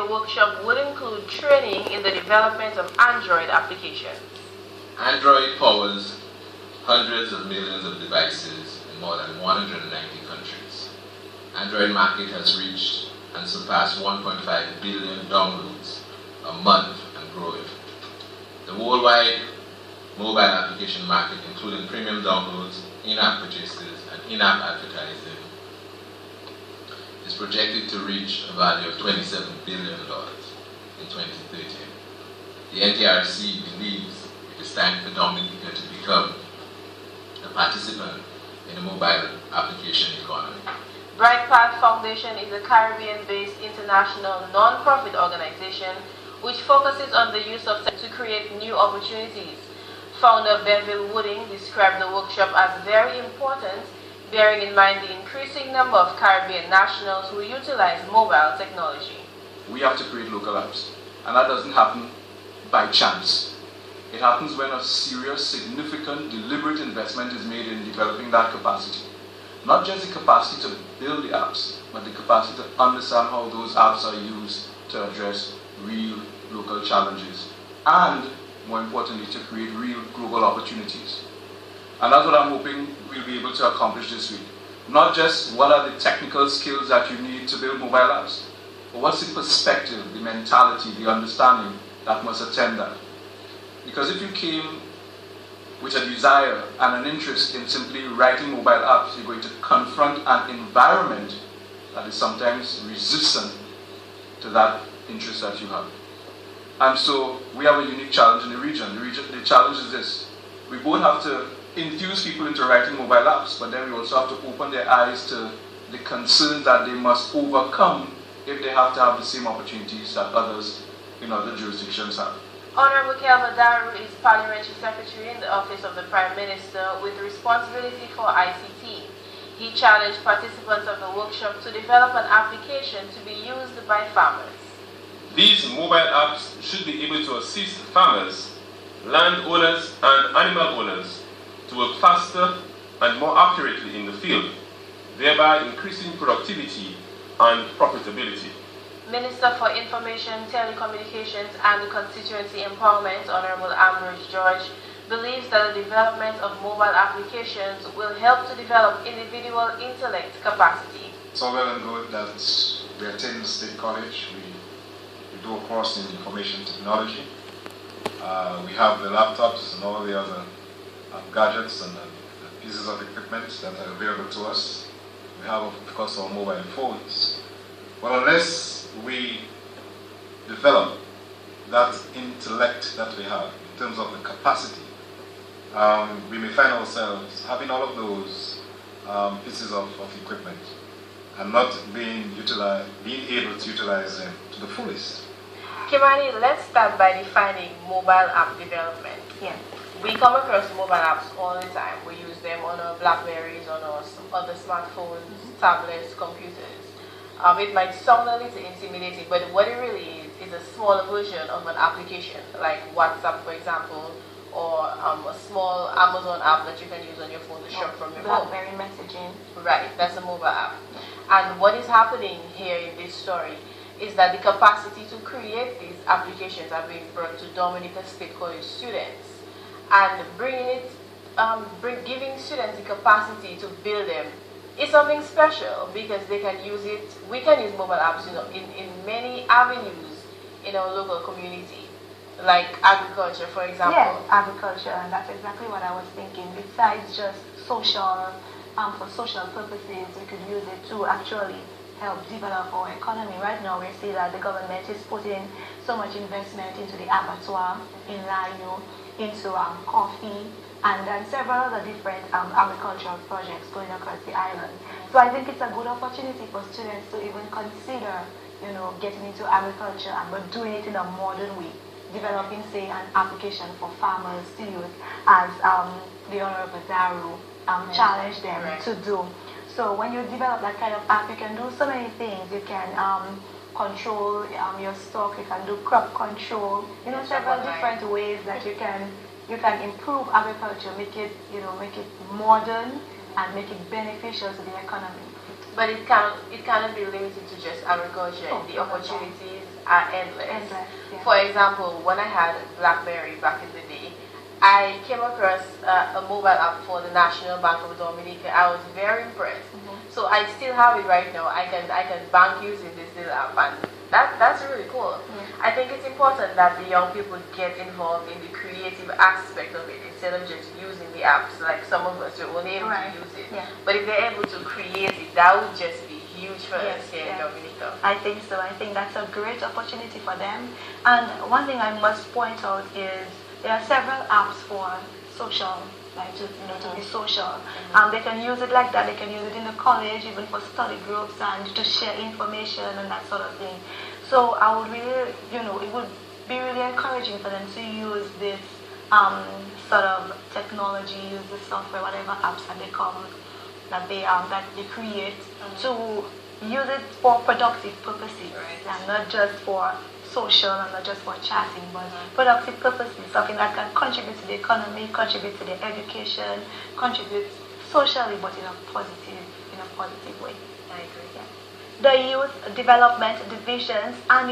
your workshop would include training in the development of Android applications. Android powers hundreds of millions of devices in more than 190 countries. Android market has reached and surpassed 1.5 billion downloads a month and growing. The worldwide mobile application market, including premium downloads, in-app purchases, and in-app advertising, is projected to reach a value of $27 billion in 2030. The NTRC believes it is time for Dominica to become a participant in the mobile application economy. BrightPath Foundation is a Caribbean-based international non-profit organization which focuses on the use of tech to create new opportunities. Founder Benville Wooding described the workshop as very important, bearing in mind the increasing number of Caribbean nationals who utilize mobile technology. We have to create local apps, and that doesn't happen by chance. It happens when a serious, significant, deliberate investment is made in developing that capacity. Not just the capacity to build the apps, but the capacity to understand how those apps are used to address real local challenges, and more importantly, to create real global opportunities. And that's what I'm hoping we'll be able to accomplish this week. Not just what are the technical skills that you need to build mobile apps, but what's the perspective, the mentality, the understanding that must attend that. Because if you came with a desire and an interest in simply writing mobile apps, you're going to confront an environment that is sometimes resistant to that interest that you have. And so we have a unique challenge in the region. The challenge is this: we both have to infuse people into writing mobile apps, but then we also have to open their eyes to the concerns that they must overcome if they have to have the same opportunities that others in other jurisdictions have. Honorable Kelva Daru is Parliamentary Secretary in the Office of the Prime Minister with responsibility for ICT. He challenged participants of the workshop to develop an application to be used by farmers. These mobile apps should be able to assist farmers, landowners, and animal owners to work faster and more accurately in the field, thereby increasing productivity and profitability. Minister for Information, Telecommunications and Constituency Empowerment, Honorable Ambrose George, believes that the development of mobile applications will help to develop individual intellect capacity. It's all well and good that we attend the State College. We do a course in information technology. We have the laptops and all the other gadgets and pieces of equipment that are available to us. We have, of course, our mobile phones. But unless we develop that intellect that we have in terms of the capacity, we may find ourselves having all of those pieces of equipment and not being able to utilize them to the fullest. Kimani, let's start by defining mobile app development. Yes. We come across mobile apps all the time. We use them on our Blackberries, on our other smartphones, tablets, computers. It might sound a little intimidating, but what it really is a smaller version of an application, like WhatsApp, for example, or a small Amazon app that you can use on your phone to shop from your home. BlackBerry messaging. Right, that's a mobile app. And what is happening here in this story is that the capacity to create these applications are being brought to Dominica State College students, and giving students the capacity to build them is something special, because they can use it. We can use mobile apps, in many avenues in our local community, like agriculture, for example. Yes, agriculture, and that's exactly what I was thinking. Besides just social, for social purposes, we could use it to actually help develop our economy. Right now, we see that the government is putting so much investment into the abattoir in Layo, into coffee, and then several other different agricultural projects going across the island. So I think it's a good opportunity for students to even consider, getting into agriculture, but doing it in a modern way, developing, say, an application for farmers to use, as the Honorable Daru challenged them to do. So when you develop that kind of app, you can do so many things. You can control your stock, you can do crop control, several different ways that you can improve agriculture, make it modern and make it beneficial to the economy. But it cannot be limited to just agriculture. The opportunities are endless. Yeah. For example, when I had BlackBerry back in the day, I came across a mobile app for the National Bank of Dominica. I was very impressed. So I still have it right now. I can bank using this little app, and that's really cool. I think it's important that the young people get involved in the creative aspect of it instead of just using the apps like some of us were only able to use it. But if they're able to create it, that would just be huge for us here in Dominica. I think so. I think that's a great opportunity for them. And one thing I must point out is there are several apps for social, like to be social. They can use it like that. They can use it in the college, even for study groups and to share information and that sort of thing. So I would really, it would be really encouraging for them to use this sort of technology, use the software, whatever apps that they come, that they create, to use it for productive purposes, and not just for social and not just for chatting, but productive purposes, something that can contribute to the economy, contribute to the education, contribute socially, but in a positive way. I agree. The youth development divisions and